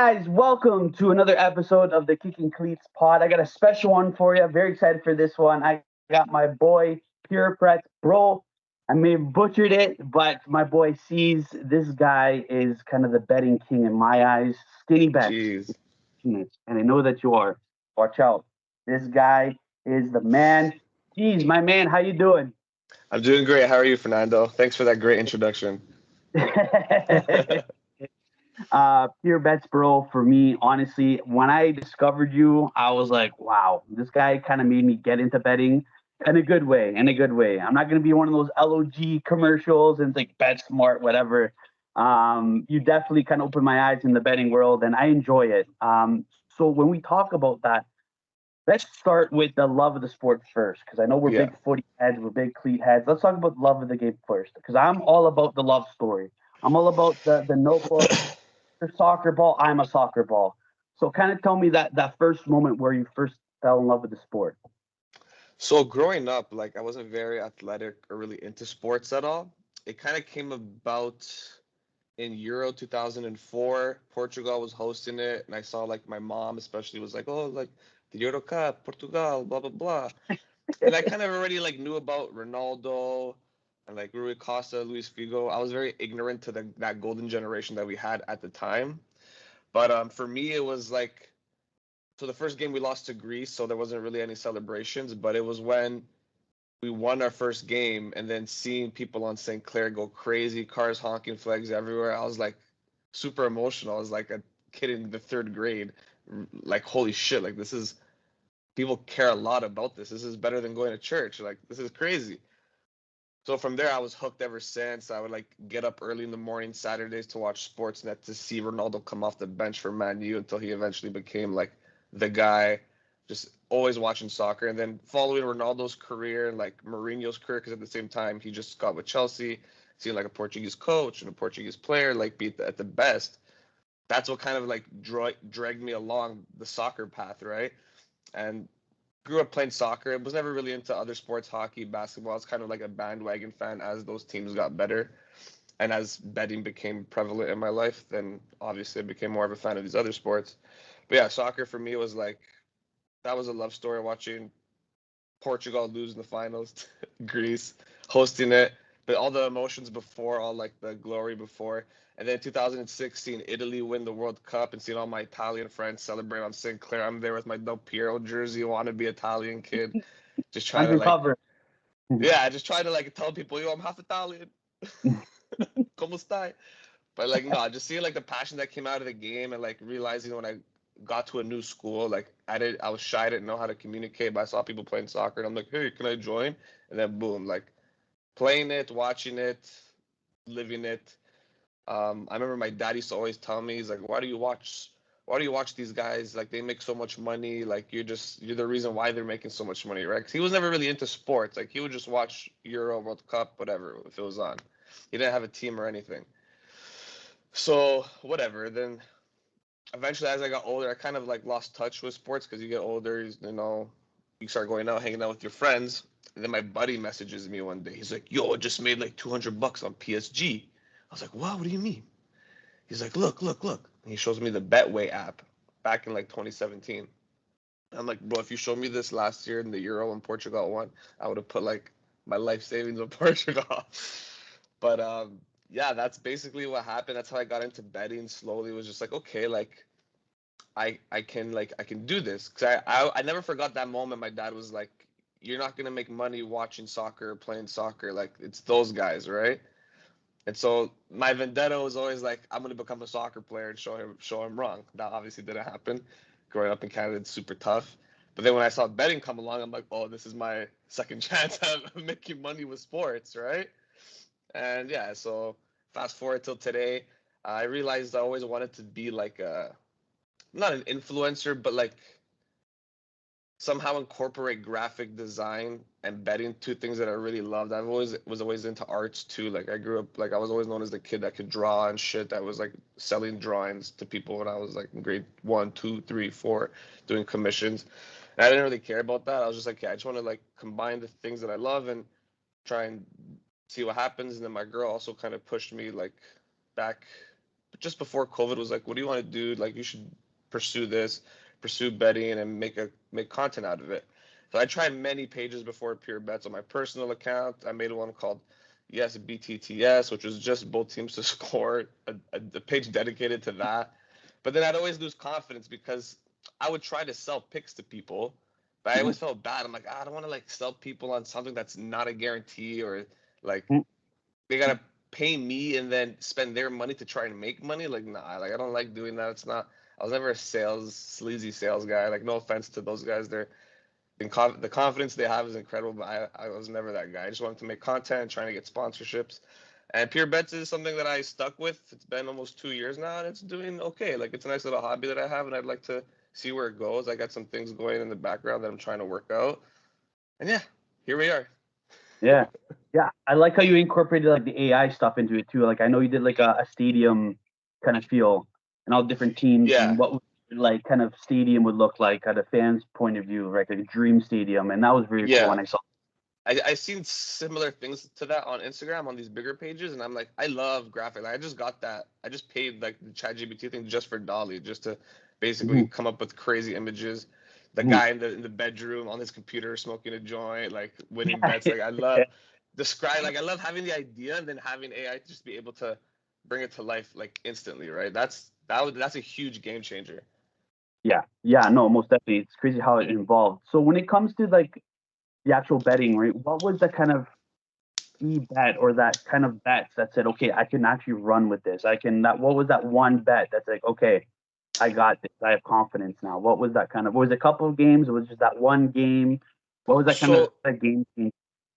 guys, welcome to another episode of the Kickin Cleats pod. I got a special one for you. Very excited for this one. I got my boy Purebetsbro. I may have butchered it, but my boy sees this guy is kind of the betting king in my eyes. Skinny bets, Jeez. and I know that you are. Watch out. This guy is the man. Jeez, my man, how you doing? I'm doing great. How are you, Fernando? Thanks for that great introduction. Pure bets, bro. For me, honestly, when I discovered you, I was like, wow, this guy kind of made me get into betting in a good way. In a good way. I'm not gonna be one of those LOG commercials and it's like bet smart, whatever. You definitely kind of opened my eyes in the betting world, and I enjoy it. So when we talk about that, let's start with the love of the sport first, because I know we're Yeah. big footy heads, we're big cleat heads. Let's talk about love of the game first, because I'm all about the love story. I'm all about the notebook for soccer ball. I'm a soccer ball. So kind of tell me that first moment where you first fell in love with the sport. So growing up, like I wasn't very athletic or really into sports at all. It kind of came about in Euro 2004. Portugal was hosting it, and I saw like my mom especially was like, "Oh, like the Euro Cup, Portugal, blah blah blah." And I kind of already like knew about Ronaldo and like Rui Costa, Luis Figo. I was very ignorant to that golden generation that we had at the time. But for me, it was like so the first game we lost to Greece, so there wasn't really any celebrations, but it was when we won our first game and then seeing people on St. Clair go crazy, cars honking, flags everywhere. I was like super emotional. I was like a kid in the third grade. Like, holy shit, like this is people care a lot about this. This is better than going to church. Like, this is crazy. So from there, I was hooked ever since. I would like get up early in the morning Saturdays to watch Sportsnet to see Ronaldo come off the bench for Man U until he eventually became like the guy. Just always watching soccer and then following Ronaldo's career and like Mourinho's career because at the same time he just got with Chelsea, seeing like a Portuguese coach and a Portuguese player like be at the best. That's what kind of like dragged me along the soccer path, right? And grew up playing soccer. I was never really into other sports, hockey, basketball. I was kind of like a bandwagon fan as those teams got better. And as betting became prevalent in my life, then obviously I became more of a fan of these other sports. But yeah, soccer for me was like, that was a love story watching Portugal lose in the finals, Greece hosting it, but all the emotions before, all like the glory before. And then 2016, Italy win the World Cup and seeing all my Italian friends celebrate on Sinclair. I'm there with my Del Piero jersey, want to be Italian kid, just trying to like, Undercover. yeah, just trying to like tell people, yo, I'm half Italian. Como stai? But like, no, just seeing like the passion that came out of the game and like realizing when I got to a new school, like I was shy, I didn't know how to communicate, but I saw people playing soccer and I'm like, hey, can I join? And then boom, like playing it, watching it, living it. I remember my dad used to always tell me, he's like, why do you watch these guys? Like they make so much money. Like you're the reason why they're making so much money, right? 'Cause he was never really into sports. Like he would just watch Euro, World Cup, whatever, if it was on. He didn't have a team or anything. So whatever. Then eventually, as I got older, I kind of like lost touch with sports because you get older, you start going out, hanging out with your friends. And then my buddy messages me one day. He's like, "Yo, I just made like $200 on PSG." I was like, "What? What do you mean?" He's like, "Look, look, look." And he shows me the Betway app back in like 2017. I'm like, "Bro, if you showed me this last year in the Euro when Portugal won, I would have put like my life savings on Portugal." But yeah, that's basically what happened. That's how I got into betting slowly. It was just like, okay, like I can do this because I never forgot that moment. My dad was like, "You're not gonna make money watching soccer or playing soccer. Like it's those guys, right?" And so my vendetta was always like, "I'm gonna become a soccer player and show him wrong." That obviously didn't happen. Growing up in Canada, it's super tough. But then when I saw betting come along, I'm like, "Oh, this is my second chance at making money with sports, right?" And yeah, so fast forward till today, I realized I always wanted to be like a not an influencer, but like somehow incorporate graphic design and betting, two things that I really loved. I was always into arts too. Like I grew up like I was always known as the kid that could draw and shit. That was like selling drawings to people when I was like in grade 1, 2, 3, 4, doing commissions. And I didn't really care about that. I was just like, yeah, I just want to like combine the things that I love and try and see what happens. And then my girl also kind of pushed me like back just before COVID was like, what do you want to do? Like, you should pursue this, pursue betting, and make content out of it. So I tried many pages before Pure Bets on my personal account. I made one called Yes BTTS, which was just both teams to score, a page dedicated to that. But then I'd always lose confidence because I would try to sell picks to people, but I always felt bad. I'm like, I don't want to like sell people on something that's not a guarantee, or like they gotta pay me and then spend their money to try and make money. Like, nah, like I don't like doing that. It's not. I was never a sleazy sales guy. Like, no offense to those guys, the confidence they have is incredible, but I was never that guy. I just wanted to make content, trying to get sponsorships. And Pure Bets is something that I stuck with. It's been almost 2 years now, and it's doing okay. Like, it's a nice little hobby that I have, and I'd like to see where it goes. I got some things going in the background that I'm trying to work out. And yeah, here we are. Yeah. Yeah. I like how you incorporated like the AI stuff into it too. Like I know you did like a stadium kind of feel and all different teams Yeah. and what like kind of stadium would look like at a fan's point of view, right? Like a dream stadium. And that was very cool when I saw. I seen similar things to that on Instagram on these bigger pages, and I'm like, I love graphic. Like, I just got that. I just paid like the ChatGPT thing just for Dolly, just to basically come up with crazy images. The guy in the bedroom on his computer smoking a joint, like winning bets. Like, I love I love having the idea and then having AI just be able to bring it to life like instantly, right? That's a huge game changer. Yeah. Yeah. No, most definitely. It's crazy how it involved. So when it comes to like the actual betting, right? What was the kind of key bet or that kind of bets that said, okay, I can actually run with this? What was that one bet that's like, okay, I got this. I have confidence now. What was that kind of? Was it a couple of games? Or was it just that one game? What was that kind of that game?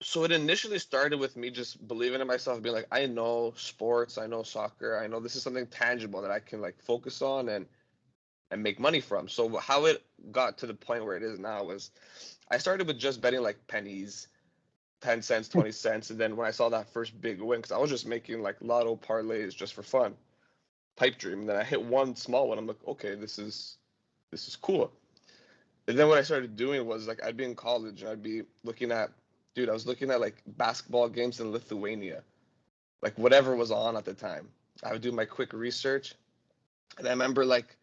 So it initially started with me just believing in myself, being like, I know sports, I know soccer, I know this is something tangible that I can like focus on and make money from. So how it got to the point where it is now was I started with just betting like pennies, 10 cents, 20 cents. And then when I saw that first big win, because I was just making like lotto parlays just for fun, pipe dream. And then I hit one small one. I'm like, okay, this is cool. And then what I started doing was like I'd be in college and I'd be looking at, I was looking at like basketball games in Lithuania, like whatever was on at the time. I would do my quick research. And I remember like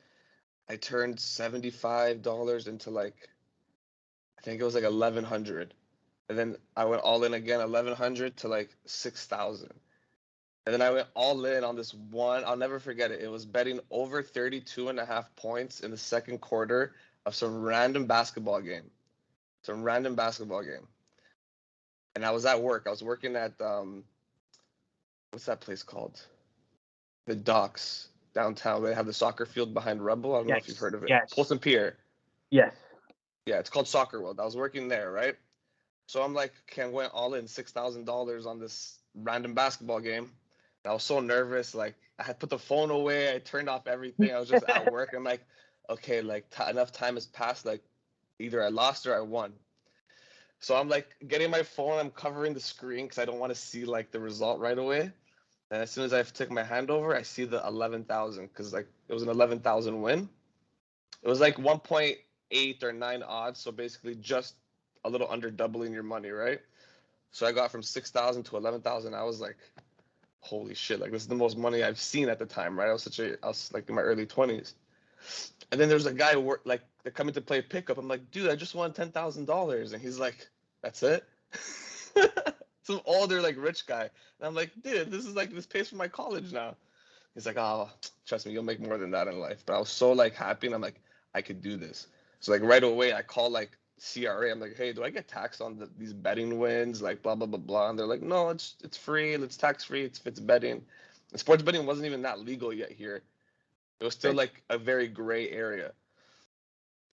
I turned $75 into like, I think it was like 1,100. And then I went all in again, 1,100 to like 6,000. And then I went all in on this one. I'll never forget it. It was betting over 32.5 points in the second quarter of some random basketball game. And I was at work. I was working at, what's that place called? The Docks downtown. They have the soccer field behind Rebel. I don't know if you've heard of it. Yes. Polson Pier. Yes. Yeah, it's called Soccer World. I was working there, right? So I'm like, okay, I'm going all in $6,000 on this random basketball game. And I was so nervous. Like, I had put the phone away. I turned off everything. I was just at work. I'm like, okay, like enough time has passed. Like, either I lost or I won. So I'm like getting my phone. I'm covering the screen because I don't want to see like the result right away. And as soon as I took my hand over, I see the 11,000 because like it was an 11,000 win. It was like 1.8 or 9 odds. So basically just a little under doubling your money, right? So I got from 6,000 to 11,000. I was like, holy shit, like this is the most money I've seen at the time, right? I was like in my early 20s. And then there's a guy like they're coming to play pickup. I'm like, dude, I just won $10,000. And he's like, that's it? Some older like rich guy. And I'm like, dude, this pays for my college now. He's like, oh, trust me, you'll make more than that in life. But I was so like happy and I'm like, I could do this. So like right away I call like CRA. I'm like, hey, do I get taxed on these betting wins? Like blah blah blah blah. And they're like, no, it's free. It's tax free. It's betting. And sports betting wasn't even that legal yet here. It was still like a very gray area.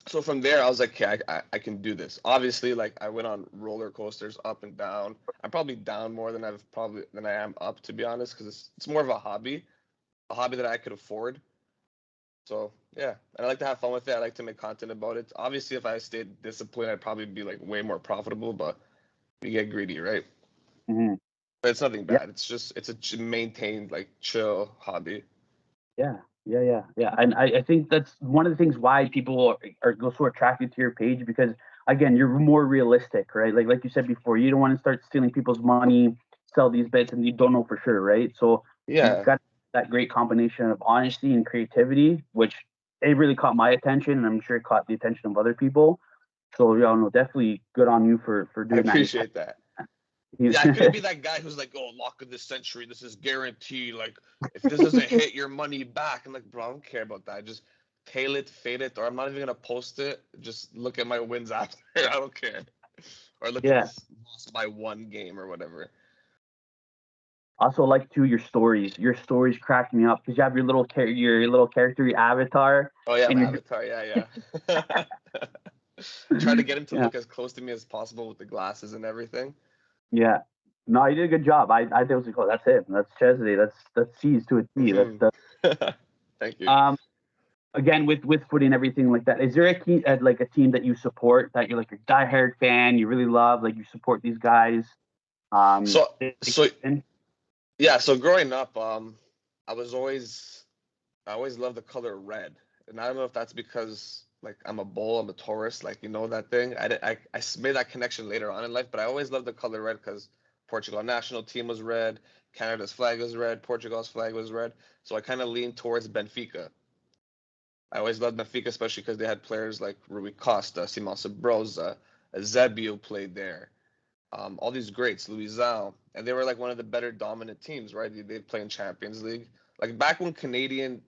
So from there, I was like, okay, I can do this. Obviously, like I went on roller coasters up and down. I'm probably down more than I am up, to be honest, because it's more of a hobby that I could afford. So yeah, and I like to have fun with it. I like to make content about it. Obviously, if I stayed disciplined, I'd probably be like way more profitable. But you get greedy, right? Mm-hmm. But it's nothing bad. It's a maintained like chill hobby. Yeah. And I think that's one of the things why people are so attracted to your page because again, you're more realistic, right? Like you said before, you don't want to start stealing people's money, sell these bets, and you don't know for sure, right? So Yeah. you've got that great combination of honesty and creativity, which it really caught my attention, and I'm sure it caught the attention of other people. So, yeah, no, definitely good on you for I doing that. appreciate that. Yeah, I couldn't be that guy who's like, oh, lock of the century, this is guaranteed. Like, if this doesn't hit, your money back. I'm like, bro, I don't care about that. Just tail it, fade it, or I'm not even gonna post it. Just look at my wins after. I don't care. Or look at Yeah. this lost by one game or whatever. Also, like too, your stories. Your stories crack me up because you have your little character, your avatar. Oh yeah, and my you're avatar. Yeah. Try to get him to yeah, look as close to me as possible with the glasses and everything. yeah. No, you did a good job. I think it was like, oh, that's him. That's Chesley. That's C's to a T. Thank you. Again with footy and everything like that. Is there like a team that you support that you're like a diehard fan, you really love, like you support these guys? So And yeah, so growing up, I always loved the color red, and I don't know if that's because like I'm a bull, I'm a Taurus, like you know that thing. I made that connection later on in life, but I always loved the color red because Portugal national team was red, Canada's flag was red, Portugal's flag was red, so I kind of leaned towards Benfica. I always loved Benfica, especially because they had players like Rui Costa, Simão Sabrosa, Eusebio played there. All these greats, Luizão, and they were like one of the better dominant teams, right? They play in Champions League. Like back when Canadian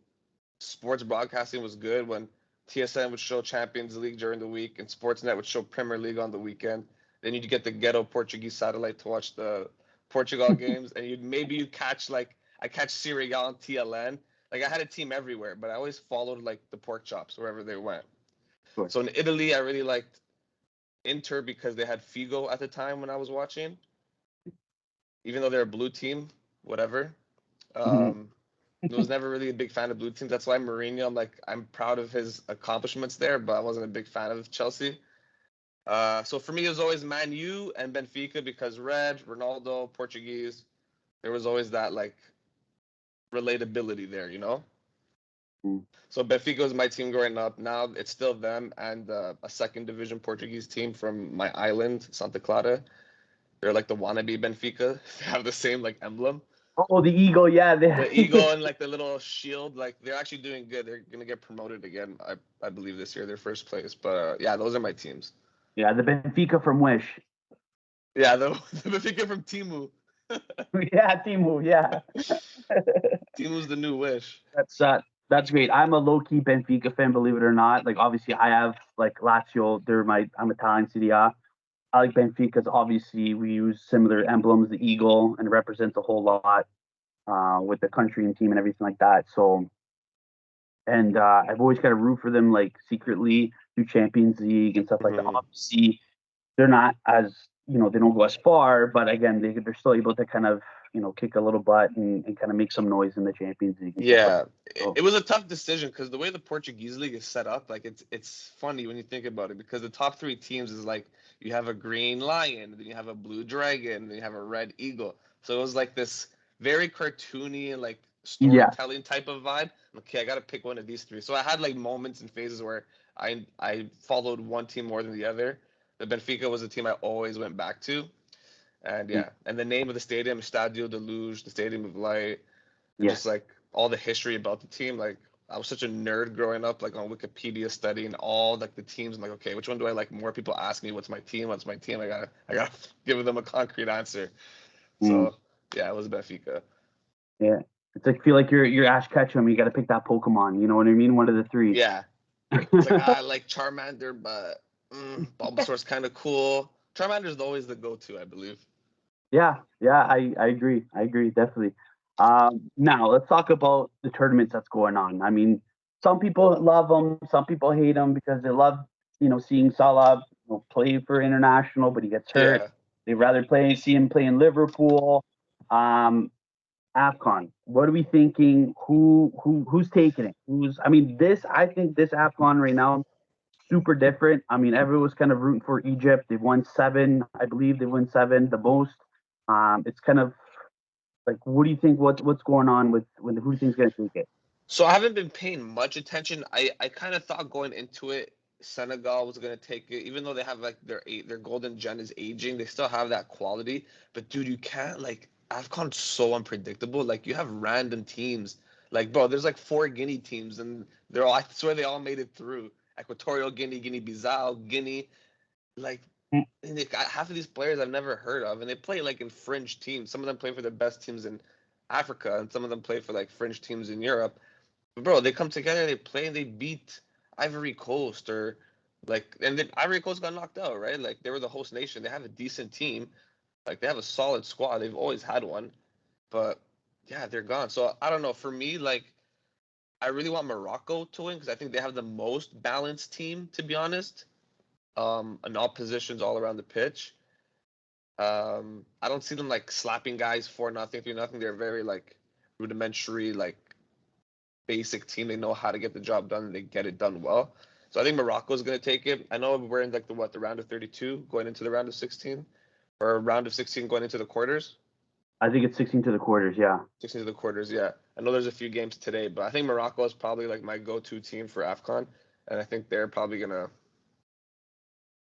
sports broadcasting was good, when TSN would show Champions League during the week and Sportsnet would show Premier League on the weekend. Then you'd get the ghetto Portuguese satellite to watch the Portugal games, and you'd catch like I catch Serie A on TLN. Like I had a team everywhere, but I always followed like the pork chops wherever they went. sure. So in Italy, I really liked Inter because they had Figo at the time when I was watching, even though they're a blue team, whatever. Mhm. I was never really a big fan of blue teams. That's why Mourinho, I'm proud of his accomplishments there, but I wasn't a big fan of Chelsea. So for me, it was always Man U and Benfica because red, Ronaldo, Portuguese. There was always that like relatability there, you know. Mm. So Benfica was my team growing up. Now it's still them and a second division Portuguese team from my island, Santa Clara. They're like the wannabe Benfica. They have the same like emblem. Oh, the eagle, yeah. The eagle and like the little shield, like they're actually doing good. They're gonna get promoted again, I believe this year, their first place. But yeah, those are my teams. Yeah, the Benfica from Wish. Yeah, the Benfica from Timu. Yeah, Timu, yeah. Timu's the new Wish. That's great. I'm a low key Benfica fan, believe it or not. Like obviously I have like Lazio, I'm Italian Serie A. I like Benfica because obviously we use similar emblems, the eagle, and it represents a whole lot with the country and team and everything like that. So, and I've always got to root for them like secretly through Champions League and stuff like that. Mm-hmm. Obviously, they're not as they don't go as far, but again, they're still able to kind of kick a little butt and kind of make some noise in the Champions League. And stuff Yeah, like that. So, it was a tough decision because the way the Portuguese league is set up, like it's funny when you think about it because the top three teams is like you have a green lion, then you have a blue dragon, then you have a red eagle. So it was like this very cartoony and like yeah, storytelling type of vibe. Okay, I gotta pick one of these three. So I had like moments and phases where I followed one team more than the other. The Benfica was the team I always went back to, and yeah, and the name of the stadium, Stadio de Luz, the Stadium of Light, and just yes. like all the history about the team. Like I was such a nerd growing up, like on Wikipedia studying all like the teams. I'm like, okay, which one do I like more? People ask me, what's my team? What's my team? I gotta give them a concrete answer. Mm, So yeah, it was Benfica. yeah. It's like feel like you're Ash Ketchum. You got to pick that Pokemon. You know what I mean? One of the three. Yeah, it's like I like Charmander, but Bulbasaur's kind of cool. Charmander's always the go-to, I believe. Yeah, yeah, I agree. I agree, definitely. Now let's talk about the tournaments that's going on. I mean, some people love them, some people hate them because they love, seeing Salah, play for international, but he gets hurt. Yeah. They'd rather see him play in Liverpool. Um, AFCON. What are we thinking? Who's taking it? I think this AFCON right now super different. I mean, everyone's kind of rooting for Egypt. They've won seven, I believe. They won seven, the most. It's kind of like, what do you think? What's going on with who do you think's going to take it? So I haven't been paying much attention. I kind of thought going into it, Senegal was gonna take it, even though they have like their golden gen is aging. They still have that quality. But dude, you can't like AFCON's so unpredictable. Like, you have random teams. Like, bro, there's like 4 Guinea teams, and I swear they all made it through. Equatorial Guinea, Guinea-Bissau, Guinea. Like, and half of these players I've never heard of, and they play like in fringe teams. Some of them play for the best teams in Africa, and some of them play for like fringe teams in Europe. But bro, they come together, they play, and they beat Ivory Coast or like, and then Ivory Coast got knocked out, right? Like, they were the host nation. They have a decent team. Like, they have a solid squad. They've always had one, but yeah, they're gone. So I don't know. For me, like, I really want Morocco to win because I think they have the most balanced team, to be honest. In all positions, all around the pitch. I don't see them like slapping guys 4-0, 3-0. They're very like rudimentary, like basic team. They know how to get the job done, and they get it done well. So I think Morocco is going to take it. I know we're in like the round of 32 going into the round of 16, or round of 16 going into the quarters. I think it's 16 to the quarters. Yeah. 16 to the quarters. Yeah. I know there's a few games today, but I think Morocco is probably like my go-to team for AFCON, and I think they're probably gonna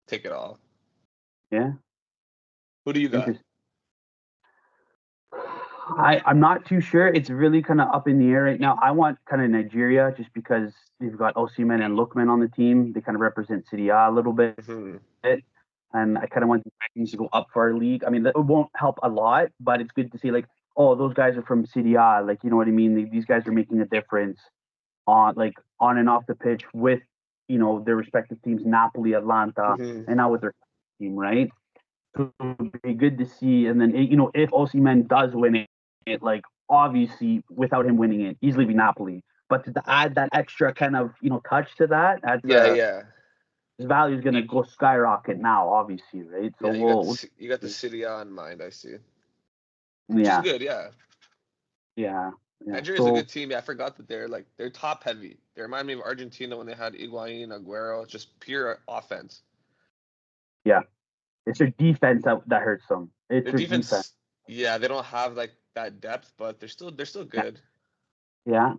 take it all. Yeah. Who do you got? I'm not too sure. It's really kind of up in the air right now. I want kind of Nigeria just because they've got Osimhen and Lookman on the team. They kind of represent Serie A a little bit. Mm-hmm. And I kind of want the rankings to go up for our league. I mean, that won't help a lot, but it's good to see like, oh, those guys are from Serie A. Like, you know what I mean? These guys are making a difference on and off the pitch with, you know, their respective teams, Napoli, Atlanta, and now with their team, right? So it'd be good to see. And then, you know, if Osimhen does win it, like, obviously, without him winning it, he's leaving Napoli. But to add that extra kind of, you know, touch to that, his value is going to go skyrocket now, obviously, right? So you got the Serie A in mind, I see. Which is good, yeah. Yeah. Nigeria's a good team. Yeah, I forgot that they're top heavy. They remind me of Argentina when they had Higuain, Aguero, just pure offense. Yeah. It's their defense that hurts them. It's their defense. Yeah, they don't have like that depth, but they're still good. Yeah.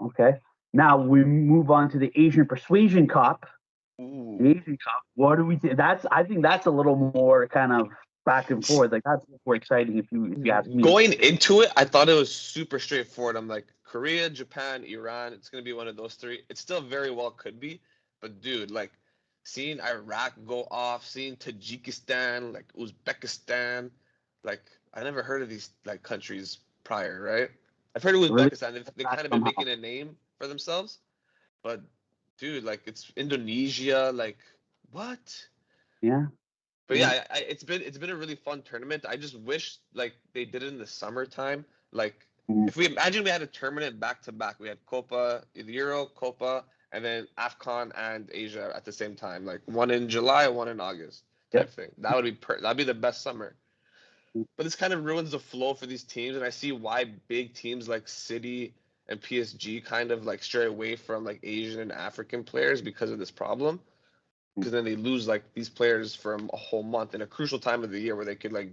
Okay. Now we move on to the Asian Persuasion Cup. Ooh. The Asian Cup. What do we think? I think that's a little more kind of back and forth. Like, that's more exciting if you ask me. Going into it, I thought it was super straightforward. I'm like, Korea, Japan, Iran, it's gonna be one of those three. It still very well could be, but dude, like, seeing Iraq go off, seeing Tajikistan, like Uzbekistan, like, I never heard of these like countries prior, right? I've heard of Uzbekistan. They've kind of been making a name for themselves, but dude, like, it's Indonesia, like, what? Yeah. But yeah, it's been a really fun tournament. I just wish like they did it in the summertime. Like, if we imagine we had a tournament back to back, we had Copa, Euro, Copa, and then AFCON and Asia at the same time, like one in July, one in August type thing. That would be that'd be the best summer. But this kind of ruins the flow for these teams, and I see why big teams like City and PSG kind of like stray away from like Asian and African players because of this problem. Because then they lose like these players from a whole month in a crucial time of the year where they could like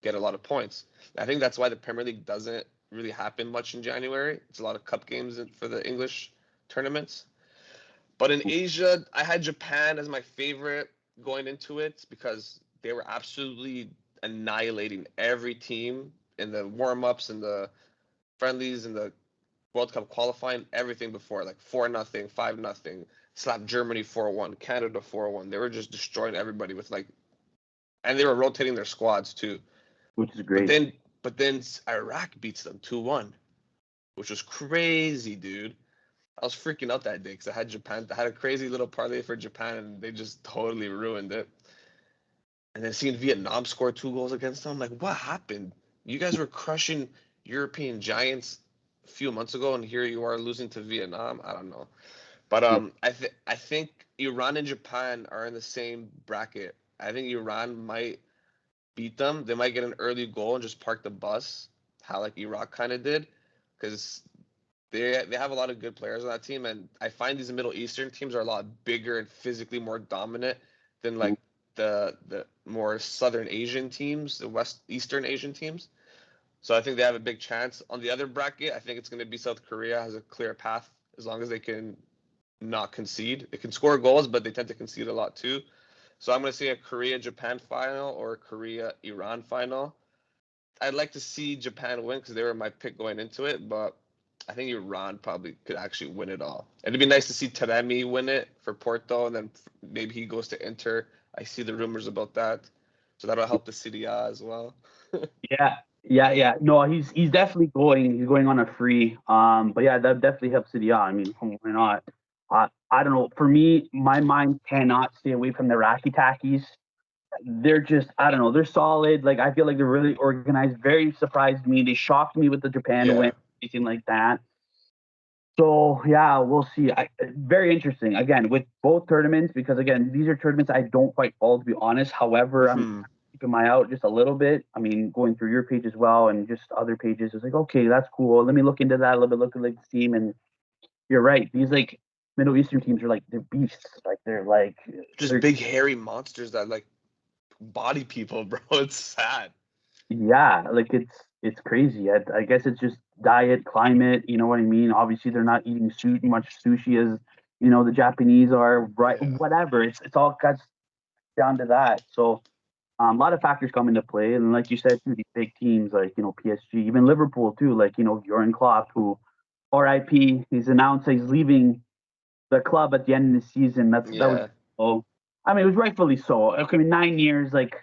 get a lot of points. I think that's why the Premier League doesn't really happen much in January. It's a lot of cup games for the English tournaments. But in Asia, I had Japan as my favorite going into it because they were absolutely annihilating every team in the warm-ups and the friendlies and the World Cup qualifying, everything before, like 4-0, 5-0, slapped Germany 4-1, Canada 4-1. They were just destroying everybody with like, and they were rotating their squads too, which is great. But then Iraq beats them 2-1, which was crazy, dude. I was freaking out that day because I had Japan. I had a crazy little parlay for Japan, and they just totally ruined it. And then seeing Vietnam score 2 goals against them, I'm like, what happened? You guys were crushing European giants a few months ago, and here you are losing to Vietnam. I don't know. But I think Iran and Japan are in the same bracket. I think Iran might beat them. They might get an early goal and just park the bus, how like Iraq kind of did, because they have a lot of good players on that team. And I find these Middle Eastern teams are a lot bigger and physically more dominant than like the more Southern Asian teams, the West Eastern Asian teams. So I think they have a big chance. On the other bracket, I think it's going to be South Korea has a clear path as long as they can not concede. They can score goals, but they tend to concede a lot too. So I'm going to say a Korea-Japan final or a Korea-Iran final. I'd like to see Japan win because they were my pick going into it, but I think Iran probably could actually win it all. And it'd be nice to see Taremi win it for Porto, and then maybe he goes to Inter. I see the rumors about that, so that'll help the Serie A as well. Yeah. No, he's definitely going. He's going on a free. But yeah, that definitely helps City out. I mean, why not? I don't know. For me, my mind cannot stay away from the Racky Tackies. They're just, I don't know. They're solid. Like I feel like they're really organized. Very surprised me. They shocked me with the Japan win, anything like that. So yeah, we'll see. Very interesting. Again, with both tournaments, because again, these are tournaments I don't quite follow, to be honest. However, I'm keeping my eye out just a little bit. I mean, going through your page as well and just other pages, it's like, okay, that's cool. Let me look into that a little bit. Look at like the team, and you're right. These like Middle Eastern teams are like they're beasts. Like they're just big hairy monsters that like body people, bro. It's sad. Yeah, like it's crazy. I guess it's just diet, climate. You know what I mean? Obviously, they're not eating much sushi as the Japanese are. Right? Yeah. Whatever. It's all cuts down to that. So a lot of factors come into play, and like you said, too, these big teams like PSG, even Liverpool too. Like Jurgen Klopp, who RIP, he's announced he's leaving the club at the end of the season. That was I mean, it was rightfully so. I mean, 9 years, like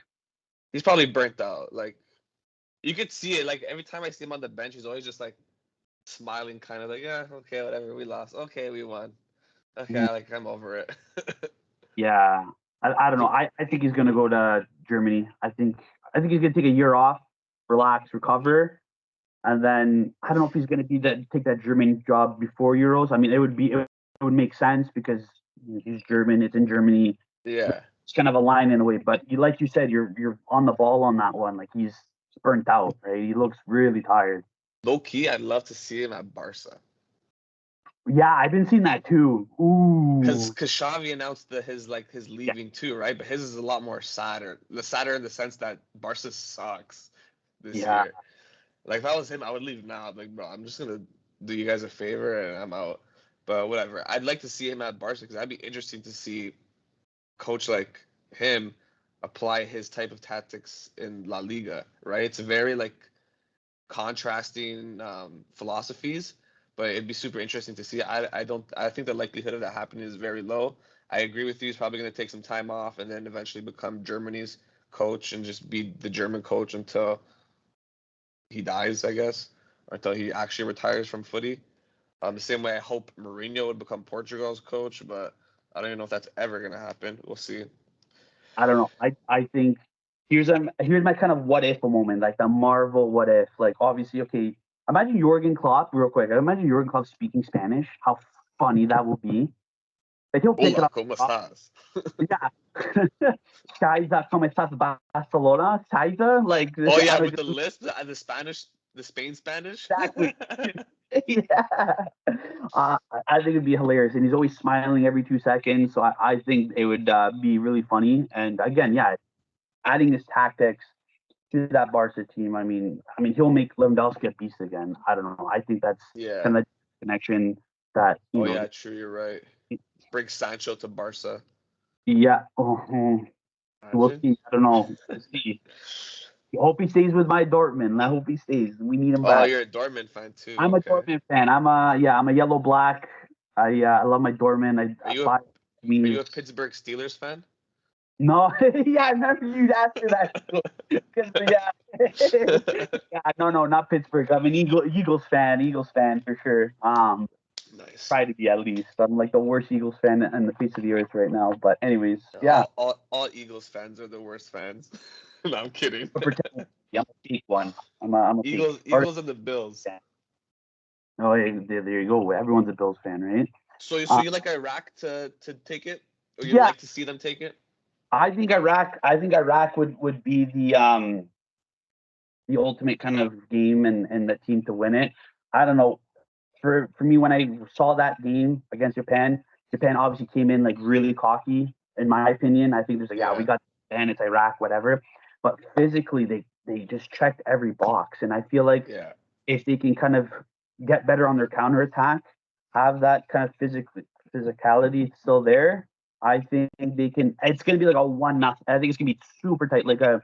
he's probably burnt out. Like you could see it. Like every time I see him on the bench, he's always just like smiling, kind of like, yeah, okay, whatever, we lost, okay, we won, okay, like I'm over it. Yeah, I don't know. I think he's gonna go to Germany. I think he's gonna take a year off, relax, recover, and then I don't know if he's gonna take that German job before Euros. I mean, it would make sense because he's German. It's in Germany. Yeah, it's kind of a line in a way. But like you said, you're on the ball on that one. Like he's burnt out, right? He looks really tired. Low key, I'd love to see him at Barca. Yeah, I've been seeing that too. Ooh, because Xavi announced his leaving too, right? But his is a lot more sadder. The sadder in the sense that Barca sucks this year. Like if I was him, I would leave now. Like, bro, I'm just gonna do you guys a favor and I'm out. But whatever. I'd like to see him at Barca because that'd be interesting to see coach like him apply his type of tactics in La Liga, right? It's a very like contrasting philosophies, but it'd be super interesting to see. I think the likelihood of that happening is very low. I agree with you. He's probably going to take some time off and then eventually become Germany's coach and just be the German coach until he dies, I guess, or until he actually retires from footy. The same way I hope Mourinho would become Portugal's coach, but I don't even know if that's ever going to happen. We'll see. I don't know. I think here's my kind of what if moment, like the Marvel what if. Like obviously, okay, imagine Jurgen Klopp real quick. Imagine Jurgen Klopp speaking Spanish. How funny that will be. Like he'll pick it up. ¿Cómo estás? Yeah. Scheiße, ¿cómo estás, Barcelona? Scheiße? Like oh yeah, with the list, the Spain Spanish. Exactly. Yeah. I think it'd be hilarious, and he's always smiling every 2 seconds. So I think it would be really funny. And again, yeah, adding his tactics to that Barca team. I mean, he'll make Lewandowski a beast again. I don't know. I think that's kind of the connection that. Yeah, true. You're right. Bring Sancho to Barca. Yeah. We'll see. I don't know. We'll see. I hope he stays with my Dortmund. I hope he stays. We need him back. Oh, you're a Dortmund fan too. I'm a Dortmund fan. I'm a yellow black. I love my Dortmund. Are you a Pittsburgh Steelers fan? No, yeah, I remember you asking that. Yeah, no, not Pittsburgh. I'm an Eagles fan for sure. Nice. Try to be at least. I'm like the worst Eagles fan on the face of the earth right now. But anyways, yeah. All Eagles fans are the worst fans. No, I'm kidding. Yeah, I'm a fake one. I'm a Eagles and the Bills. Oh, yeah, there you go. Everyone's a Bills fan, right? So you like Iraq to take it, or you like to see them take it? I think Iraq would be the ultimate kind of game and the team to win it. I don't know. For me, when I saw that game against Japan obviously came in like really cocky, in my opinion. I think there's we got Japan, it's Iraq, whatever. But physically, they just checked every box, and I feel like if they can kind of get better on their counterattack, have that kind of physicality still there, I think they can. It's gonna be like a 1-0. I think it's gonna be super tight, like a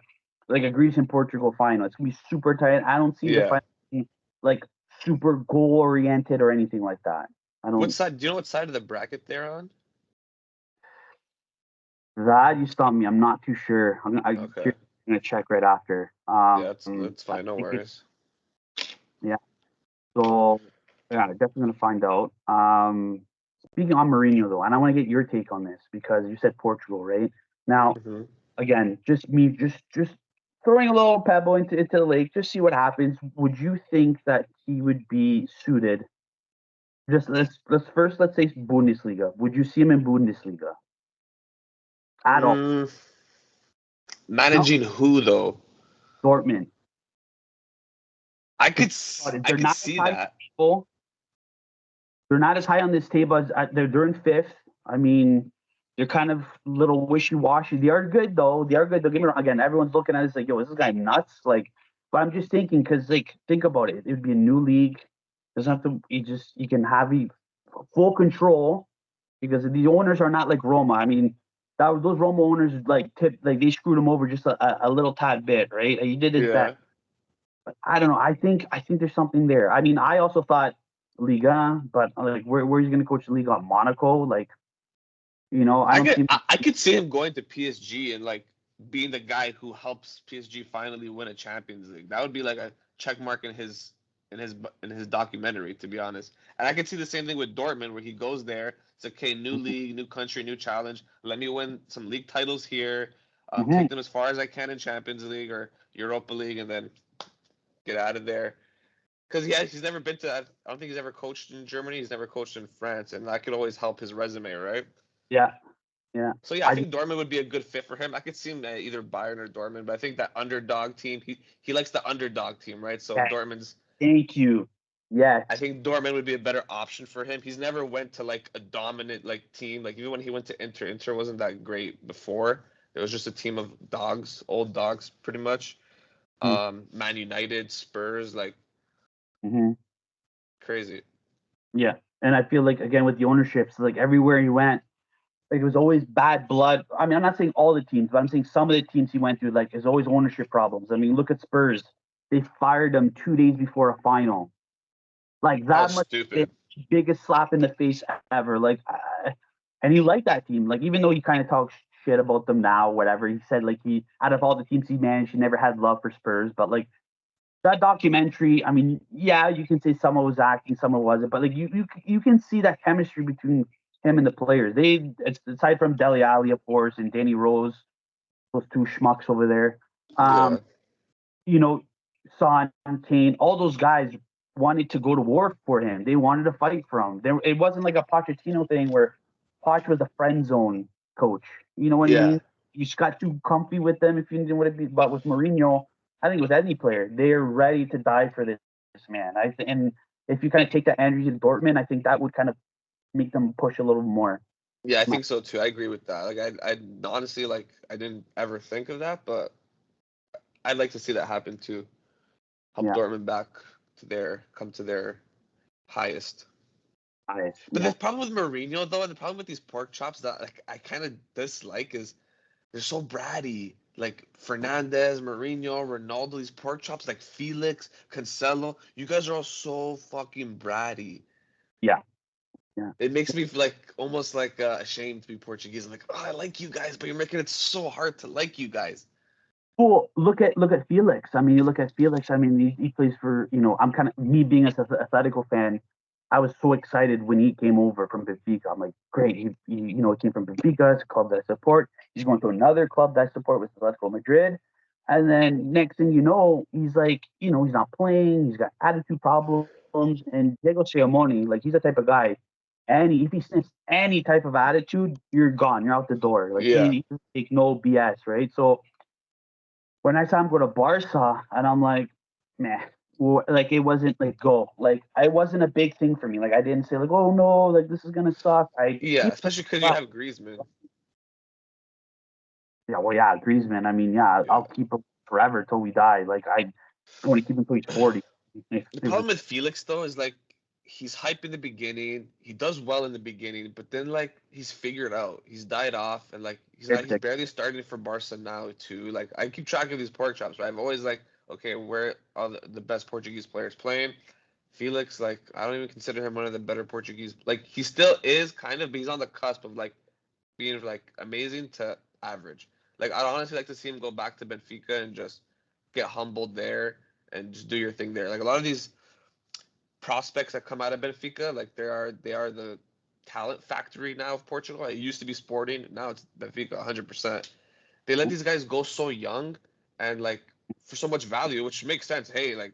like a Greece and Portugal final. It's gonna be super tight. I don't see the Yeah. final being, like super goal oriented or anything like that. I What don't. side? Do you know what side of the bracket they're on? That you stumped me. I'm not too sure. I'm Okay. gonna check right after. Yeah, that's I fine. No think it's worries. yeah. So yeah, definitely gonna find out. Speaking on Mourinho though, and I want to get your take on this because you said Portugal, right? Now, Hmm. again, just throwing a little pebble into the lake, just see what happens. Would you think that he would be suited? Just let's say Bundesliga. Would you see him in Bundesliga at all? Mm, No, managing who though? Dortmund. I 'Cause could I they're could not as see high that. people. They're not as high on this table as they're in fifth. I mean, they're kind of little wishy washy. They are good though. They are good. Don't get me wrong. Again, everyone's looking at us like, yo, is this guy nuts? Like, but I'm just thinking because like think about it. It would be a new league. Doesn't have to. You can have full control because the owners are not like Roma. I mean, those Roma owners like they screwed him over just a little tad bit, right? He did his best. Yeah. But I don't know. I think there's something there. I mean, I also thought Liga, but like where he's gonna coach the Liga? Monaco? Like, I don't see. I could see him going to PSG and like being the guy who helps PSG finally win a Champions League. That would be like a check mark in his documentary, to be honest. And I could see the same thing with Dortmund, where he goes there. It's okay, new league, new country, new challenge. Let me win some league titles here. Mhm. Take them as far as I can in Champions League or Europa League, and then get out of there. Because he's never been to. I don't think he's ever coached in Germany. He's never coached in France, and that could always help his resume, right? Yeah, yeah. So yeah, I I just think Dortmund would be a good fit for him. I could see him at either Bayern or Dortmund, but I think that underdog team. He likes the underdog team, right? So thank, Dortmund's. thank you. Yes. I think Dortmund would be a better option for him. He's never went to like a dominant like team. Like even when he went to Inter, Inter wasn't that great before. It was just a team of dogs, old dogs, pretty much. Man United, Spurs, like Mm-hmm. crazy. Yeah, and I feel like again with the ownerships, like everywhere he went, like it was always bad blood. I mean, I'm not saying all the teams, but I'm saying some of the teams he went through, like there's always ownership problems. I mean, look at Spurs. They fired him 2 days before a final. Like That was that must have stupid. been the biggest slap in the face ever. Like, and he liked that team. Like even though he kind of talks shit about them now, whatever he said, like he out of all the teams he managed, he never had love for Spurs. But like that documentary, I mean, yeah, you can say someone was acting, someone wasn't, but like you can see that chemistry between him and the players. Aside from Dele Alli, of course, and Danny Rose, those two schmucks over there. Um, Yeah. you know, Son, Kane, all those guys wanted to go to war for him. They wanted to fight for him. It wasn't like a Pochettino thing where Poch was a friend zone coach. You know what I Yeah. mean? You just got too comfy with them if you didn't want to be. But with Mourinho, I think with any player, they're ready to die for this man. And if you kind of take that energy to Dortmund, I think that would kind of make them push a little more. Yeah, I think so too. I agree with that. Like I honestly like I didn't ever think of that, but I'd like to see that happen too. Help Yeah, Dortmund back to their come to their highest. But yeah, the problem with Mourinho though, and the problem with these pork chops that like I kind of dislike is they're so bratty. Like Fernandez, Mourinho, Ronaldo, these pork chops like Felix, Cancelo, you guys are all so fucking bratty. yeah, yeah. It makes me feel like almost like ashamed to be Portuguese. I'm like, oh, I like you guys, but you're making it so hard to like you guys. Well, look at Felix. I mean, you look at Felix. I mean, he plays for. I'm kind of me being an Atletico fan. I was so excited when he came over from Benfica. I'm like, great. He came from Benfica. It's a club that I support. He's going to another club that I support, with Atletico Madrid. And then next thing you know, he's like, he's not playing. He's got attitude problems. And Diego Simeone, like, he's the type of guy. If he sniffs any type of attitude, you're gone. You're out the door. Like Yeah. he doesn't take no BS, right? So when I saw him go to Barca, and I'm like, man, like it wasn't like go, like it wasn't a big thing for me. Like I didn't say like, oh no, like this is gonna suck. Yeah, especially because you have Griezmann. Yeah, well, yeah, Griezmann. I mean, yeah, Yeah. I'll keep him forever till we die. Like I want to keep him till he's 40. The problem with Felix though is like he's hype in the beginning. He does well in the beginning, but then like he's figured out. He's died off, and like he's barely starting for Barca now too. Like I keep track of these pork chops, right? I've always like, okay, where are the best Portuguese players playing? Felix, like I don't even consider him one of the better Portuguese. Like he still is kind of, but he's on the cusp of like being like amazing to average. Like I'd honestly like to see him go back to Benfica and just get humbled there and just do your thing there. Like a lot of these prospects that come out of Benfica, like they are the talent factory now of Portugal. It used to be Sporting, now it's Benfica 100%. They let these guys go so young and like for so much value, which makes sense. Hey, like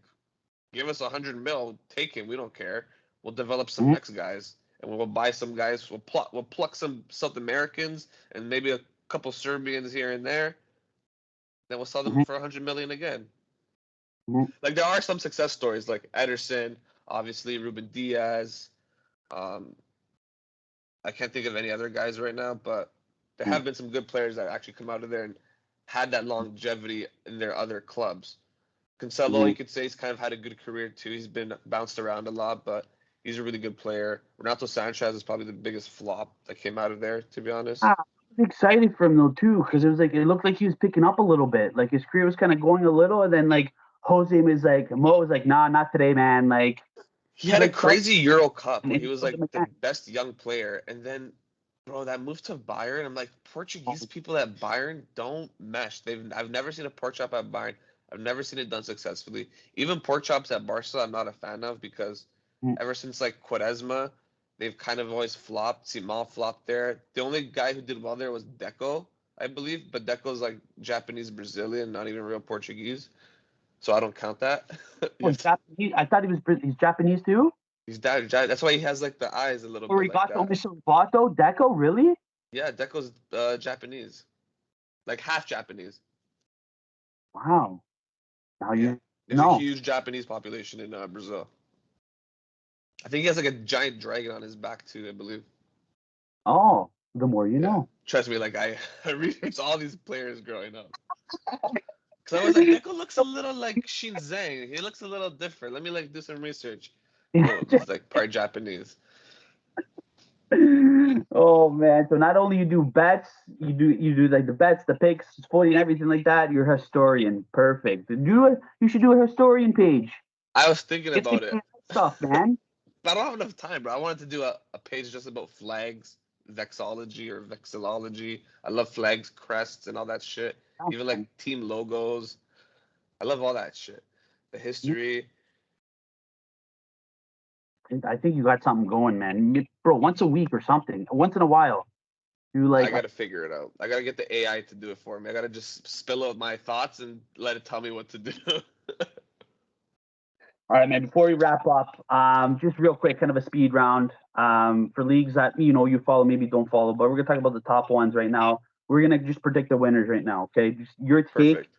give us 100 mil, take him. We don't care. We'll develop some next guys, and we'll buy some guys. We'll pluck some South Americans and maybe a couple Serbians here and there. Then we'll sell them for 100 million again. Like there are some success stories, like Ederson, obviously Ruben Diaz. I can't think of any other guys right now, but there have been some good players that actually come out of there and had that longevity in their other clubs. Cancelo, you could say he's kind of had a good career too. He's been bounced around a lot, but he's a really good player. Renato Sanchez is probably the biggest flop that came out of there, to be honest. I was excited for him though too, because it looked like he was picking up a little bit. Like his career was kind of going a little, and then like Mo was like, nah, not today, man. Like he had a crazy Euro Cup where he was like the best young player, and then bro, that move to Bayern, I'm like, Portuguese people at Bayern don't mesh. I've never seen a pork chop at Bayern. I've never seen it done successfully. Even pork chops at Barca, I'm not a fan of because ever since like Quaresma, they've kind of always flopped. Simon flopped there. The only guy who did well there was Deco, I believe, but Deco's like Japanese Brazilian, not even real Portuguese, so I don't count that. Japanese? I thought he's Japanese too. He's that. That's why he has like the eyes a little bit like that. Mr. Rigato, Deco, really? Yeah, Deco's Japanese, like half Japanese. Wow. Now there's a huge Japanese population in Brazil. I think he has like a giant dragon on his back too, I believe. Oh, the more you know. Trust me, like I researched all these players growing up. Because I was like, Deco looks a little like Shinzeng. He looks a little different. Let me like do some research. Oh, he's like part Japanese. Oh man! So not only you do bets, you do like the bets, the picks, footy, and everything like that. You're a historian. Perfect. You should do a historian page. I was thinking about it. Stuff, man. But I don't have enough time, bro. I wanted to do a page just about flags, vexology or vexillology. I love flags, crests, and all that shit. Even like team logos. I love all that shit. The history. I think you got something going, man. Bro, once a week or something. Once in a while. I gotta figure it out. I gotta get the AI to do it for me. I gotta just spill out my thoughts and let it tell me what to do. All right, man. Before we wrap up, just real quick, kind of a speed round for leagues that you follow, maybe don't follow, but we're gonna talk about the top ones right now. We're gonna just predict the winners right now. Okay, just your take. Perfect.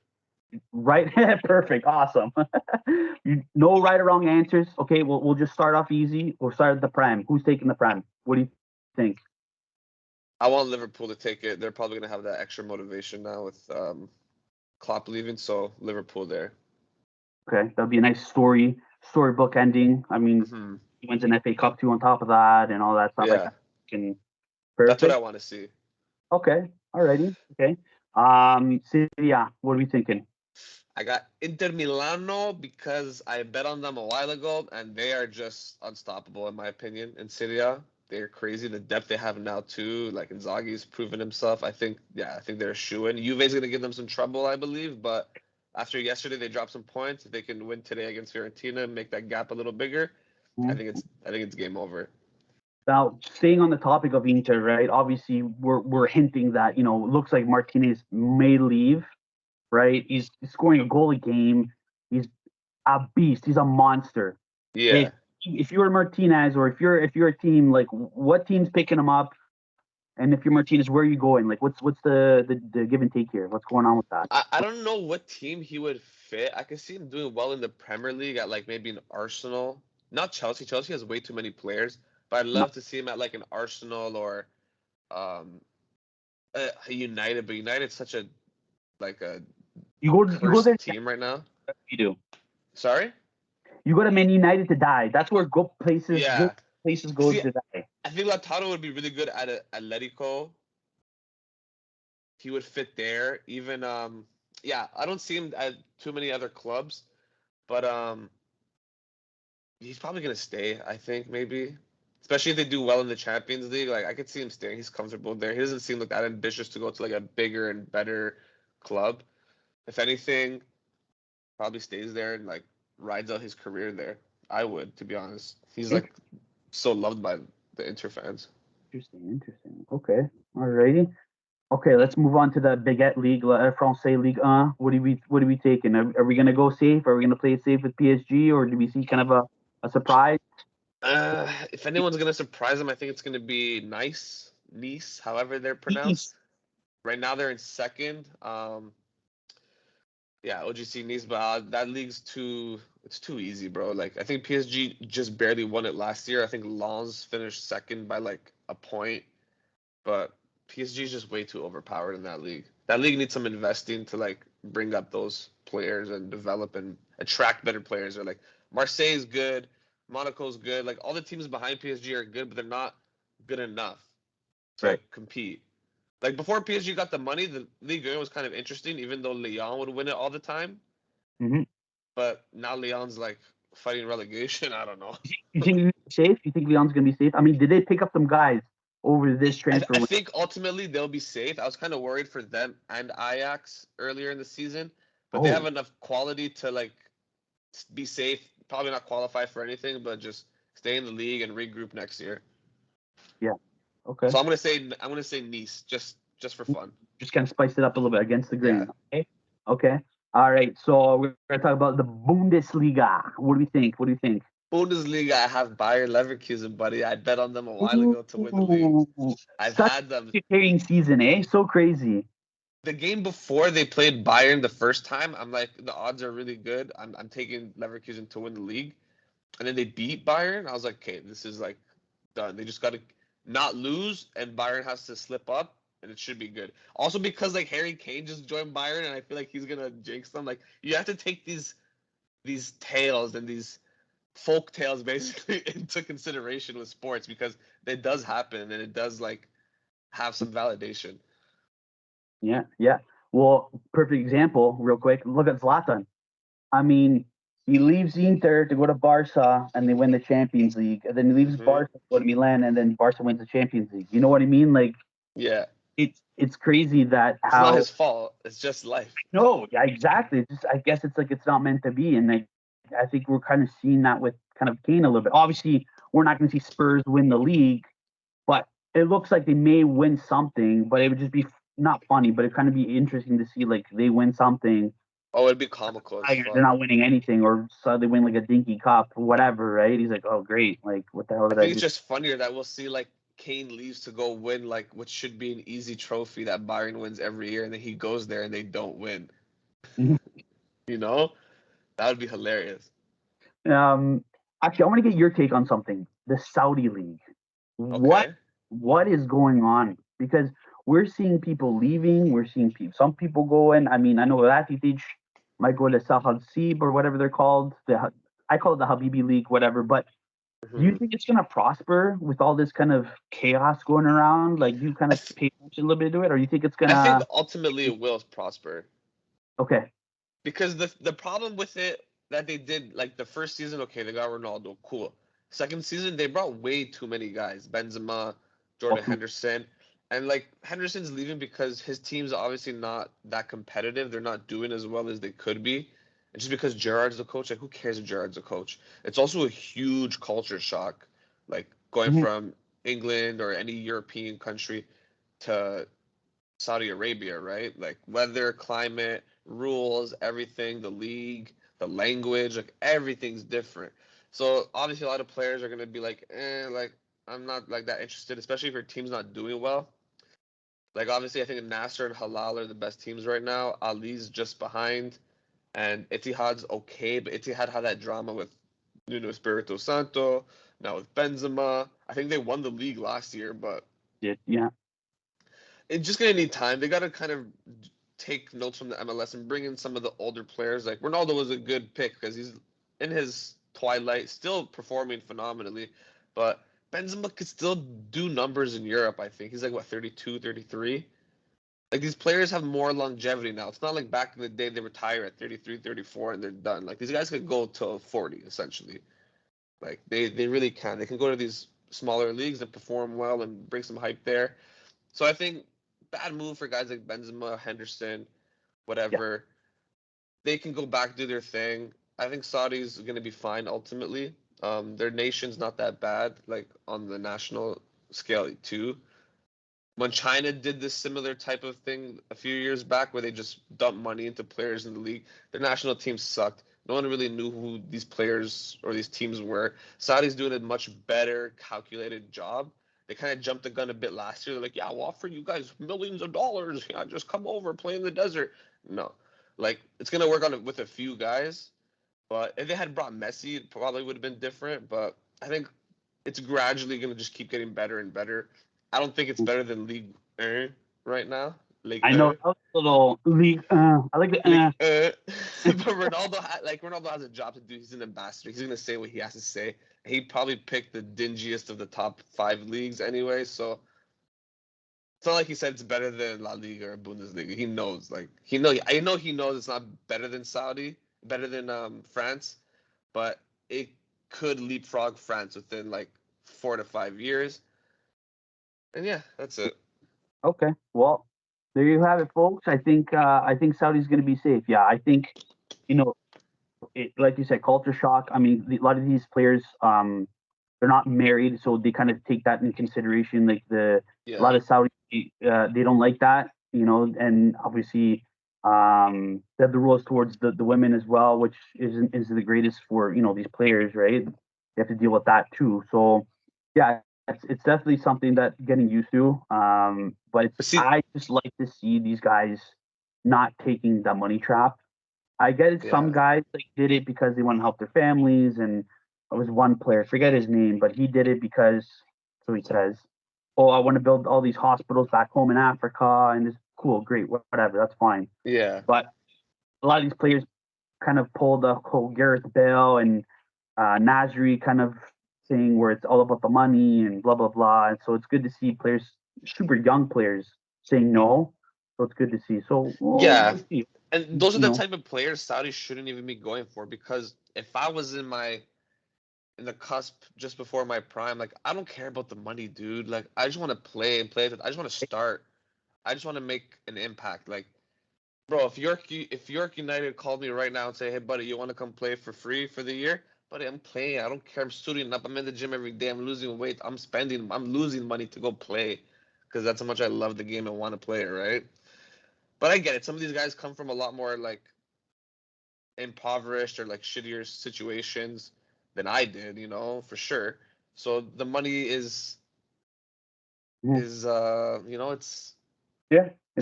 Right, perfect, awesome. No right or wrong answers. Okay, we'll just start off easy. We'll start at the Prem. Who's taking the Prem? What do you think? I want Liverpool to take it. They're probably gonna have that extra motivation now with Klopp leaving, so Liverpool there. Okay, that'll be a nice storybook ending. I mean, he wins an FA Cup too on top of that, and all that stuff. Yeah, that's what I want to see. Okay, alrighty. Okay, Syria. What are we thinking? I got Inter Milano because I bet on them a while ago, and they are just unstoppable in my opinion. In Syria, they're crazy. The depth they have now too. Like Inzaghi's proven himself. I think they're a shoo-in. Juve's gonna give them some trouble, I believe, but after yesterday they dropped some points. If they can win today against Fiorentina and make that gap a little bigger, I think it's game over. Now, staying on the topic of Inter, right? Obviously, we're hinting that it looks like Martinez may leave, right? He's scoring a goal a game. He's a beast. He's a monster. Yeah. If you're Martinez, or if you're a team, like what team's picking him up? And if you're Martinez, where are you going? Like, what's the give and take here? What's going on with that? I don't know what team he would fit. I could see him doing well in the Premier League at like maybe an Arsenal, not Chelsea. Chelsea has way too many players, but I'd love to see him at like an Arsenal or a United. But United's such a you go there team right now. You do. Sorry? You go to Man United to die. That's where good places Yeah. go See, to die. I think Lautaro would be really good at Atletico. He would fit there. Even yeah, I don't see him at too many other clubs, but he's probably gonna stay. I think maybe, especially if they do well in the Champions League. Like I could see him staying. He's comfortable there. He doesn't seem like that ambitious to go to like a bigger and better club. If anything, probably stays there and like rides out his career there. I would, to be honest. He's like so loved by the Inter fans. Interesting. Okay, alrighty. Okay, let's move on to the Baguette League, Francais League 1. What are we taking? Are we gonna go safe? Are we gonna play it safe with PSG, or do we see kind of a surprise? If anyone's gonna surprise them, I think it's gonna be Nice, however they're pronounced. Right now they're in second. Yeah, OGC Nice, but that league's it's too easy, bro. Like I think PSG just barely won it last year. I think Lens finished second by like a point, but PSG is just way too overpowered in that league. That league needs some investing to like bring up those players and develop and attract better players. Or like Marseille is good, Monaco's good. Like all the teams behind PSG are good, but they're not good enough to compete. Like before PSG got the money, the Ligue 1 was kind of interesting, even though Lyon would win it all the time. Mm-hmm. But now Lyon's like fighting relegation. I don't know. You think safe? You think Lyon's gonna be safe? I mean, did they pick up some guys over this transfer? I think ultimately they'll be safe. I was kind of worried for them and Ajax earlier in the season, but they have enough quality to like be safe. Probably not qualify for anything, but just stay in the league and regroup next year. Yeah. Okay. So I'm gonna say Nice just for fun. Just kind of spice it up a little bit against the grain. Yeah. Okay. Okay. All right. So we're gonna talk about the Bundesliga. What do we think? Bundesliga, I have Bayer Leverkusen, buddy. I bet on them a while ago to win the league. I've had them. Carrying season, eh? So crazy. The game before they played Bayern the first time, I'm like, the odds are really good. I'm taking Leverkusen to win the league. And then they beat Bayern. I was like, okay, this is like done. They just got to not lose, and Bayern has to slip up, and it should be good. Also because like Harry Kane just joined Bayern, and I feel like he's gonna jinx them. Like you have to take these tales and these folk tales basically into consideration with sports because it does happen and it does like have some validation. Yeah, yeah. Well, perfect example, real quick. Look at Zlatan. I mean, he leaves Inter to go to Barca, and they win the Champions League. And then he leaves Barca to go to Milan, and then Barca wins the Champions League. You know what I mean? Like, yeah, it's crazy that it's not his fault. It's just life. No, yeah, exactly. Just I guess it's like it's not meant to be, and I think we're kind of seeing that with kind of Kane a little bit. Obviously, we're not going to see Spurs win the league, but it looks like they may win something. But it would just be not funny, but it kind of be interesting to see like they win something. Oh, it'd be comical. They're not winning anything, or so they win like a dinky cup, or whatever, right? He's like, oh great, like what the hell did I think do? It's just funnier that we'll see like Kane leaves to go win like what should be an easy trophy that Bayern wins every year, and then he goes there and they don't win. You know, that would be hilarious. Actually, I want to get your take on something. The Saudi League. Okay. What is going on? Because we're seeing people leaving. We're seeing some people going. I mean, I know Rakitic might go to Sahal Sib or whatever they're called. I call it the Habibi League, whatever. But do you think it's going to prosper with all this kind of chaos going around? Like, you kind of pay attention a little bit to it, or you think it's going to? I think ultimately it will prosper. Okay. Because the problem with it that they did, like the first season, okay, they got Ronaldo, cool. Second season, they brought way too many guys. Benzema, Jordan Henderson. And like Henderson's leaving because his team's obviously not that competitive. They're not doing as well as they could be. And just because Gerrard's the coach, like who cares if Gerrard's the coach? It's also a huge culture shock. Like going from England or any European country to Saudi Arabia, right? Like weather, climate, rules, everything, the league, the language, like everything's different. So obviously a lot of players are gonna be like, like I'm not like that interested, especially if your team's not doing well. Like obviously I think Nasser and Halal are the best teams right now. Ali's just behind. And Etihad's okay, but Etihad had that drama with Espirito Santo, now with Benzema. I think they won the league last year, but yeah. It's just gonna need time. They gotta kind of take notes from the MLS and bring in some of the older players. Like Ronaldo was a good pick because he's in his twilight, still performing phenomenally, but Benzema could still do numbers in Europe, I think. He's like, what, 32, 33? Like, these players have more longevity now. It's not like back in the day they retire at 33, 34, and they're done. Like, these guys could go till 40, essentially. Like, they really can. They can go to these smaller leagues and perform well and bring some hype there. So I think bad move for guys like Benzema, Henderson, whatever. They can go back, do their thing. I think Saudi's going to be fine ultimately. Their nation's not that bad, like on the national scale too. When China did this similar type of thing a few years back, where they just dumped money into players in the league, their national team sucked. No one really knew who these players or these teams were. Saudi's doing a much better calculated job. They kind of jumped the gun a bit last year. They're like, yeah, we'll offer you guys millions of dollars. Yeah, just come over, play in the desert. No, like it's gonna work on it with a few guys. But if they had brought Messi, it probably would have been different. But I think it's gradually gonna just keep getting better and better. I don't think it's better than League 1 right now. League I know 1. that was a little league. I like the. League 1. But Ronaldo has a job to do. He's an ambassador. He's gonna say what he has to say. He probably picked the dingiest of the top 5 leagues anyway. So it's not like he said it's better than La Liga or Bundesliga. He knows. I know he knows it's not better than Saudi, better than France, but it could leapfrog France within like 4 to 5 years. And yeah, that's it. Okay, well, there you have it, folks. I think Saudi's going to be safe. Yeah, I think, like you said, culture shock. I mean, a lot of these players, they're not married, so they kind of take that into consideration. Like a lot of Saudi, they don't like that, and obviously, they have the rules towards the women as well, which isn't the greatest for these players, right? They have to deal with that too. So, yeah, it's definitely something that getting used to. But I just like to see these guys not taking the money trap. I get it. Some guys did it because they want to help their families, and there was one player, forget his name, but he did it because, so he says, "Oh, I want to build all these hospitals back home in Africa," and it's cool, great, whatever, that's fine. Yeah. But a lot of these players kind of pulled the whole Gareth Bale and Nasri kind of thing where it's all about the money and blah blah blah. And so it's good to see players, super young players, saying no. So it's good to see. So yeah, we'll see. And those are the type of players Saudi shouldn't even be going for, because if I was in the cusp just before my prime, like I don't care about the money, dude. Like I just want to play and play. I just want to start. I just want to make an impact. Like, bro, if York United called me right now and say, "Hey, buddy, you want to come play for free for the year?" Buddy, I'm playing. I don't care. I'm suiting up. I'm in the gym every day. I'm losing weight. I'm losing money to go play, because that's how much I love the game and want to play it, right? But I get it. Some of these guys come from a lot more like impoverished or like shittier situations than I did, for sure. So the money is it's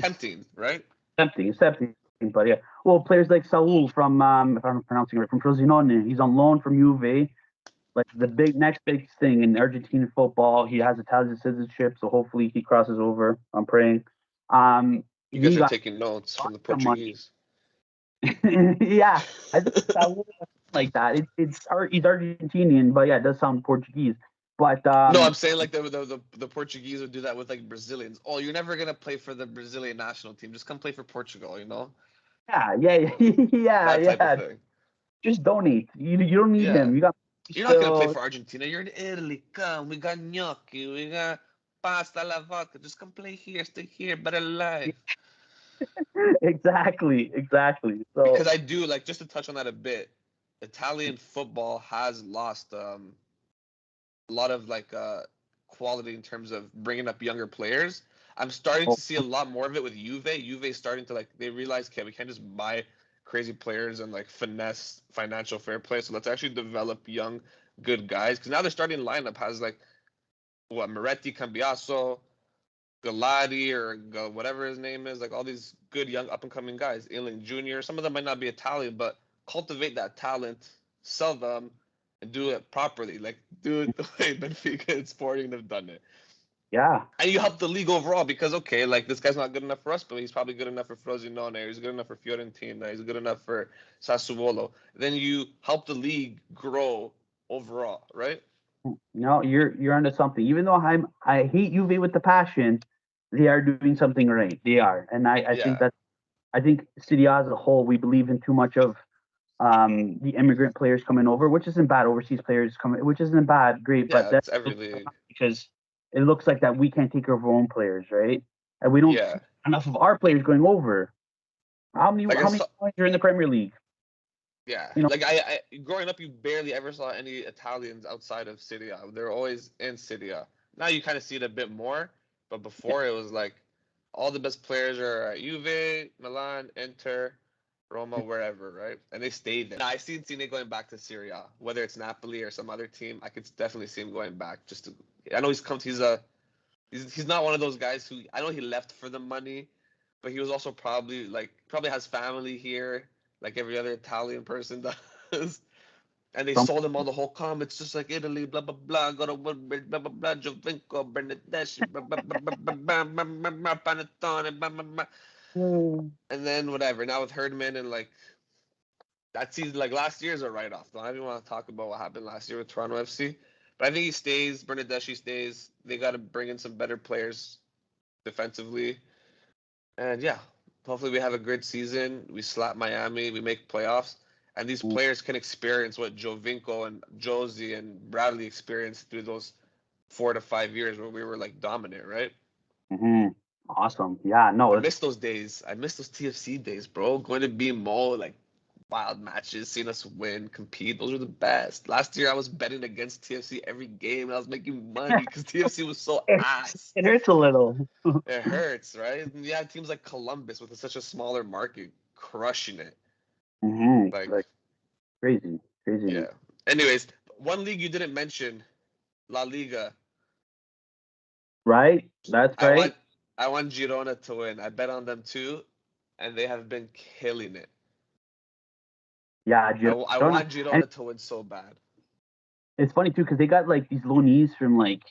tempting, right? It's tempting, but yeah. Well, players like Saul from if I'm pronouncing it right, from Frosinone, he's on loan from Juve. Like the next big thing in Argentine football, he has Italian citizenship, so hopefully he crosses over. I'm praying. You guys are taking notes from the Portuguese. Yeah, I think Saul like that. He's Argentinian, but yeah, it does sound Portuguese. But no, I'm saying like the Portuguese would do that with like Brazilians. Oh, you're never gonna play for the Brazilian national team. Just come play for Portugal, Yeah, that type of thing. Just donate. You don't need him. You're not gonna play for Argentina. You're in Italy. Come, we got gnocchi. We got pasta alla vodka. Just come play here. Stay here. Better life. Exactly. So because I do like, just to touch on that a bit, Italian football has lost a lot of like quality in terms of bringing up younger players. I'm starting to see a lot more of it with Juve. Juve starting to they realize, okay, we can't just buy crazy players and like finesse financial fair play. So let's actually develop young, good guys. Because now their starting lineup has like Moretti, Cambiaso, Galati, or whatever his name is, like all these good young up and coming guys. Ealing Jr. Some of them might not be Italian, but cultivate that talent, sell them, and do it properly. Like do it the way Benfica and Sporting have done it. Yeah. And you help the league overall because, okay, like this guy's not good enough for us, but he's probably good enough for Frosinone. He's good enough for Fiorentina. He's good enough for Sassuolo. Then you help the league grow overall, right? No, you're onto something. Even though I hate Juve with the passion, they are doing something right. They are, and Yeah. I think City as a whole, we believe in too much of the immigrant players coming over, which isn't bad. Overseas players coming, which isn't bad, great, but Yeah, that's it's every league. because it looks like that we can't take care of our own players, right? And we don't see Yeah. enough of our players going over. Like I How many saw, players are in the Premier League? yeah. You know, Like I growing up, you barely ever saw any Italians outside of City A. They're always in City A. Now you kind of see it a bit more, but before it was like all the best players are at Juve, Milan, Inter, Roma, wherever, right? And they stayed there. Now, I seen Cine going back to Serie A, whether it's Napoli or some other team. I could definitely see him going back. Just to, I know he's not one of those guys who I know he left for the money, but he was also probably has family here, like every other Italian person does. And they some sold him all the whole com. It's just like Italy, blah blah blah. Go to Woodbridge, blah blah blah. Jovinko, Bernardeschi, blah blah blah blah blah blah blah blah blah, Panettone, blah blah blah. mm, And then whatever. Now with Herdman and like that season, like last year's a write off. I don't even want to talk about what happened last year with Toronto FC. But I think he stays. Bernardeschi stays. They got to bring in some better players defensively. And yeah, hopefully we have a good season. We slap Miami. We make playoffs. And these players can experience what Jovinko and Josie and Bradley experienced through those 4 to 5 years where we were like dominant, right? mm-hmm. Awesome. Yeah, no, I it's miss those days. I miss those TFC days, bro. Going to BMO, like wild matches, seeing us win, compete. Those were the best. Last year I was betting against TFC every game and I was making money because TFC was so ass. it hurts a little. It hurts, right? And you have teams like Columbus with such a smaller market crushing it. Like, Like crazy, crazy. yeah. Anyways, one league you didn't mention, La Liga. Right? That's I right. want I want Girona to win. I bet on them too, and they have been killing it. Yeah, I Girona. want And Girona to win so bad. it's funny too because they got like these loanees from like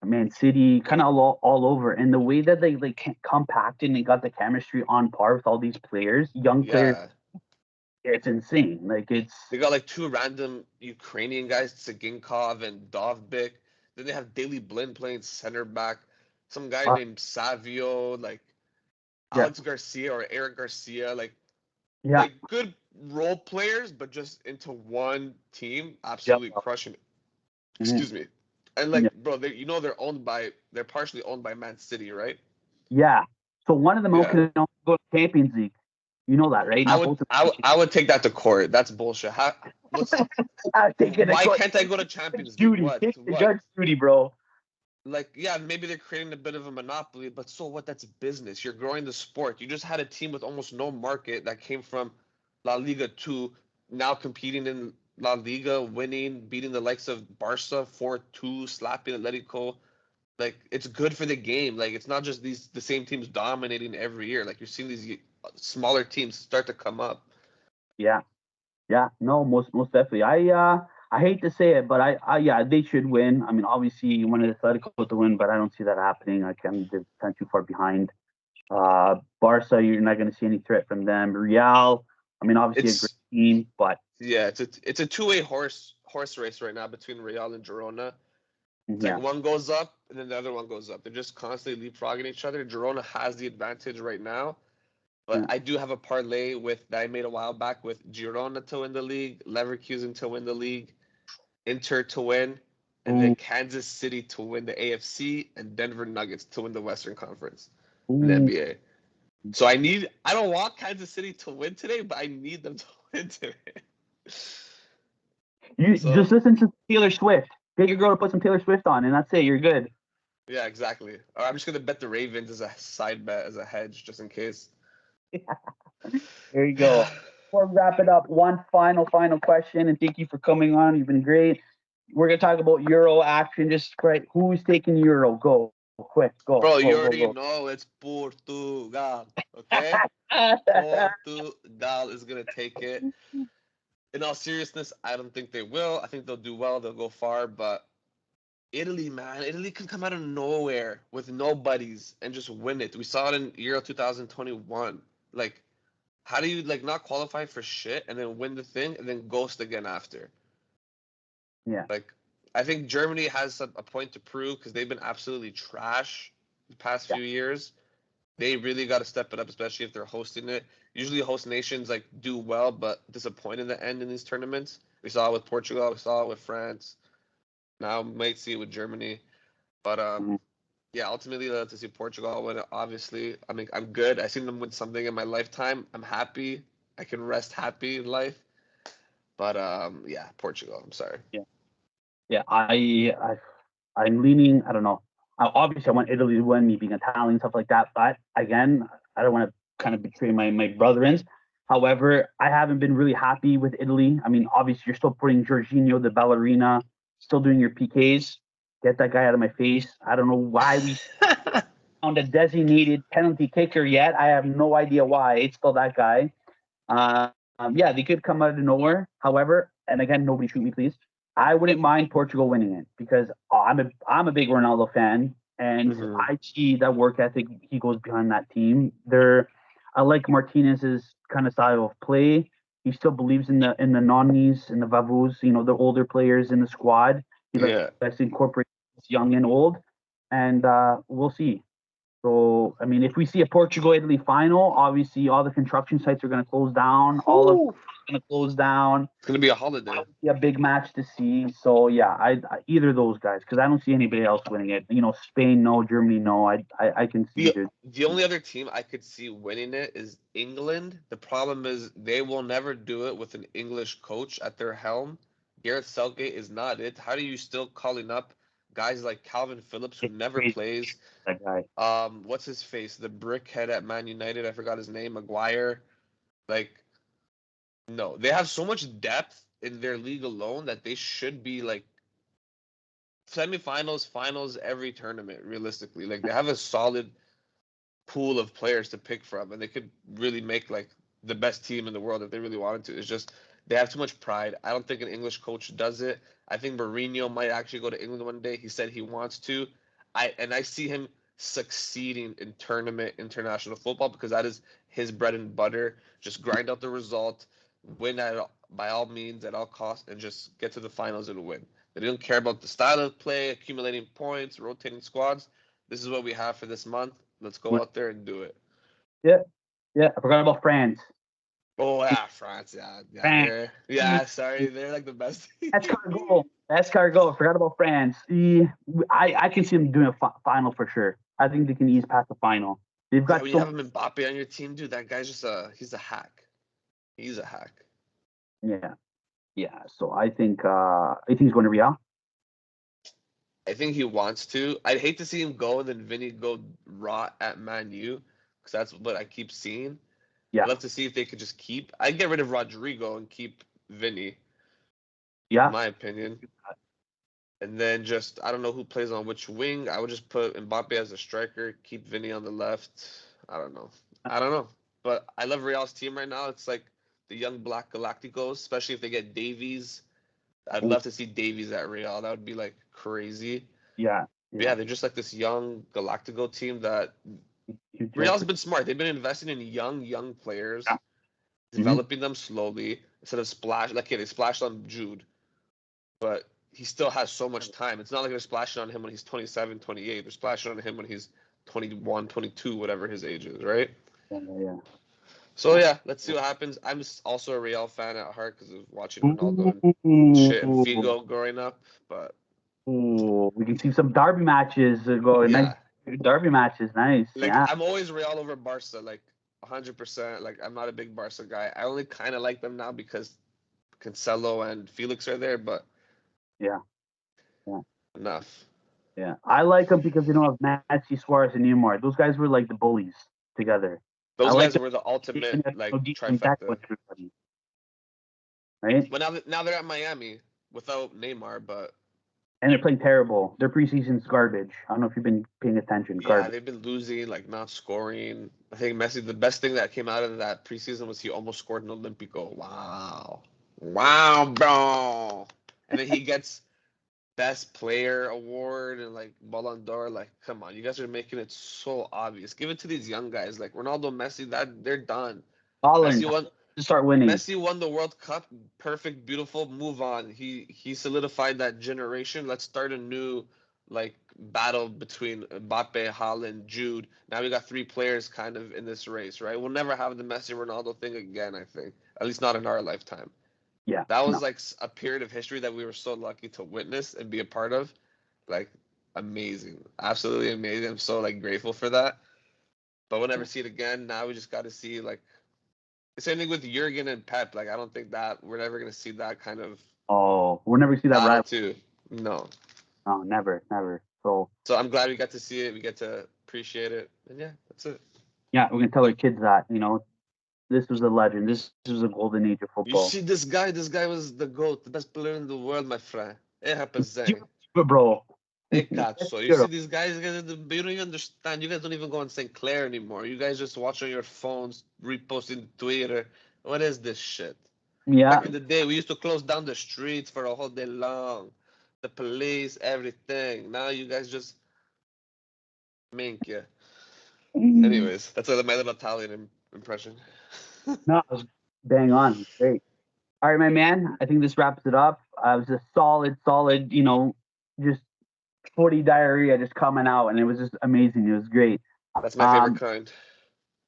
Man City, kind of all over, and the way that they like compacted and they got the chemistry on par with all these players, young players, Yeah. it's insane. Like it's They got like two random Ukrainian guys, Tsiginkov and Dovbik. Then they have Daley Blin playing center back. Some guy uh, named Savio, like yeah, Alex Garcia or Eric Garcia, yeah, like good role players, but just into one team, yeah, absolutely crushing it. mhm, Excuse me. And yeah. like, bro, they're partially owned by Man City, right? Yeah. So one of them Yeah. can go to Champions League. You know that, right? I Not would both of I them. would, I would take that to court. That's bullshit. I take it. Why can't I go to Champions League? Judy, What? take the What? judge Judy, bro. Like, yeah, maybe they're creating a bit of a monopoly, but so what? That's business. You're growing the sport. You just had a team with almost no market that came from La Liga 2, now competing in La Liga, winning, beating the likes of Barca 4-2, slapping Atletico. Like, it's good for the game. Like, it's not just the same teams dominating every year. Like, you're seeing these smaller teams start to come up. Yeah, yeah. No, most definitely. I hate to say it, but I yeah, they should win. I mean, obviously you wanted Atletico to win, but I don't see that happening. I can they're kind of too far behind. Barca, you're not going to see any threat from them. Real, I mean, obviously a great It's team, but yeah, it's a two-way horse race right now between Real and Girona. It's like yeah, one goes up and then the other one goes up. They're just constantly leapfrogging each other. Girona has the advantage right now, but yeah. I do have a parlay that I made a while back with Girona to win the league, Leverkusen to win the league, Inter to win, and then Ooh, Kansas City to win the AFC and Denver Nuggets to win the Western Conference in the ooh. NBA. So I don't want Kansas City to win today, but I need them to win today. You So just listen to Taylor Swift. Get your girl to put some Taylor Swift on, and that's it. You're good. yeah, exactly. Or I'm just gonna bet the Ravens as a side bet as a hedge just in case. There you go. Before we wrap it up, one final question, and thank you for coming on. You've been great. We're gonna talk about Euro action. Just right, who's taking Euro? Go quick, Bro, you go, already go. know it's Portugal, okay? Portugal is gonna take it. In all seriousness, I don't think they will. I think they'll do well. They'll go far, but Italy, man. Italy can come out of nowhere with no buddies and just win it. We saw it in Euro 2021. Like, how do you like not qualify for shit and then win the thing and then ghost again after? Yeah. Like, I think Germany has a point to prove because they've been absolutely trash the past few years. They really got to step it up, especially if they're hosting it. Usually, host nations like do well, but disappoint in the end in these tournaments. We saw it with Portugal. We saw it with France. Now we might see it with Germany. But yeah, ultimately, I'd like to see Portugal win it. Obviously, I mean, I'm good. I've seen them win something in my lifetime. I'm happy. I can rest happy in life. But yeah, Portugal. I'm sorry. Yeah. I'm leaning. I don't know. Obviously, I want Italy to win, me being Italian, stuff like that. But again, I don't want to kind of betray my brethren. However, I haven't been really happy with Italy. I mean, obviously, you're still putting Jorginho, the ballerina, still doing your PKs. Get that guy out of my face. I don't know why we found a designated penalty kicker yet. I have no idea why. It's still that guy. Yeah, they could come out of nowhere. However, and again, nobody shoot me, please. I wouldn't mind Portugal winning it because I'm a big Ronaldo fan, and I see that work ethic he goes behind that team. I like Martinez's kind of style of play. He still believes in the Nonnies and the Vavus, the older players in the squad. He Yeah. likes to incorporate young and old, and we'll see. So, I mean, if we see a Portugal-Italy final, obviously all the construction sites are going to close down. All of it's going to close down. It's going to be a holiday. That would be a big match to see. So, yeah, either of those guys, because I don't see anybody else winning it. Spain, no. Germany, no. I can see either. The only other team I could see winning it is England. The problem is they will never do it with an English coach at their helm. Gareth Southgate is not it. How do you still calling up guys like Calvin Phillips who never plays? That guy. What's his face? The brickhead at Man United. I forgot his name. Maguire. Like, no, they have so much depth in their league alone that they should be like semifinals, finals every tournament. Realistically, like they have a solid pool of players to pick from, and they could really make like the best team in the world if they really wanted to. It's just they have too much pride. I don't think an English coach does it. I think Mourinho might actually go to England one day. He said he wants to. I see him succeeding in tournament international football because that is his bread and butter. Just grind out the result, win by all means at all costs, and just get to the finals and win. They don't care about the style of play, accumulating points, rotating squads. This is what we have for this month. Let's go out there and do it. Yeah. I forgot about France. Oh yeah, France. Yeah. France. Sorry, they're like the best. Escargot. I forgot about France. I can see them doing a final for sure. I think they can ease past the final. They've got when you have him Mbappe on your team, dude, that guy's just he's a hack. He's a hack. Yeah. So I think he's going to Real. I think he wants to. I'd hate to see him go and then Vinny go rot at Man U because that's what I keep seeing. Yeah. I'd love to see if they could just keep. I'd get rid of Rodrigo and keep Vinny. Yeah. In my opinion. And then just I don't know who plays on which wing. I would just put Mbappe as a striker, keep Vinny on the left. I don't know. But I love Real's team right now. It's like the young Black Galacticos, especially if they get Davies. I'd love to see Davies at Real. That would be like crazy. Yeah. Yeah, they're just like this young Galactico team that Real's been smart. They've been investing in young players, developing them slowly instead of they splashed on Jude, but he still has so much time. It's not like they're splashing on him when he's 27, 28. They're splashing on him when he's 21, 22, whatever his age is, right? Yeah. So yeah, let's see what happens. I'm also a Real fan at heart because of watching Ronaldo and shit and Figo growing up. But we can see some derby matches going. Yeah. Nice derby matches, nice. Like yeah. I'm always Real over Barca, like 100%. Like I'm not a big Barca guy. I only kind of like them now because Cancelo and Felix are there. But yeah. Enough. Yeah, I like them because they don't have Messi, Suarez, and Neymar. Those guys were like the bullies together. Those guys were the ultimate like trifecta. Right? But now they're at Miami without Neymar, but and they're playing terrible. Their preseason's garbage. I don't know if you've been paying attention. Yeah, they've been losing, like not scoring. I think Messi, the best thing that came out of that preseason was he almost scored an Olympico. Wow, bro. And then he gets best player award and like Ballon d'Or. Like, come on, you guys are making it so obvious. Give it to these young guys like Ronaldo, Messi. That they're done. Holland Messi won. to start winning. Messi won the World Cup. Perfect, beautiful. Move on. He solidified that generation. Let's start a new like battle between Mbappe, Haaland, Jude. Now we got 3 players kind of in this race, right? We'll never have the Messi Ronaldo thing again, I think. At least not in our lifetime. Yeah, That no. was like a period of history that we were so lucky to witness and be a part of. Like amazing. Absolutely amazing. I'm so like grateful for that. But we'll never see it again. Now we just got to see like the same thing with Jurgen and Pep. Like I don't think that we're never gonna see that kind of Oh, we'll never see that battle rival. too. No. Oh, never, never. So So I'm glad we got to see it. We get to appreciate it. And yeah, that's it. yeah, we're gonna tell our kids that, this was a legend. This was a golden age of You football. see this guy? This guy was the GOAT, the best player in the world, my friend. Eh, rapazé. Bro. Hey, cazzo. You see these guys, you don't even understand. You guys don't even go on St. Clair anymore. You guys just watch on your phones, reposting Twitter. What is this shit? Yeah. Back in the day, we used to close down the streets for a whole day long. The police, everything. Now you guys just mink, yeah. Anyways, that's my little Italian impression. No, it was bang on. Great. All right, my man. I think this wraps it up. It was a solid, just footy diarrhea just coming out, and it was just amazing. It was great. That's my favorite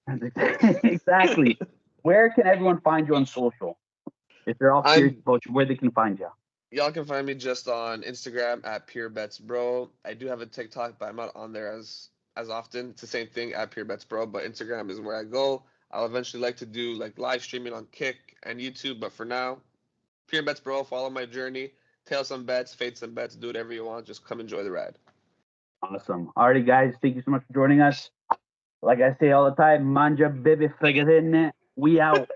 kind. Exactly. Where can everyone find you on social? If they're all curious about you, where they can find you? Y'all can find me just on Instagram at Purebetsbro. I do have a TikTok, but I'm not on there as often. It's the same thing at Purebetsbro, but Instagram is where I go. I'll eventually like to do like live streaming on Kick and YouTube, but for now, Purebetsbro. Follow my journey, tail some bets, fade some bets, do whatever you want. Just come enjoy the ride. Awesome. Alrighty, guys. Thank you so much for joining us. Like I say all the time, manja baby frigatine. We out.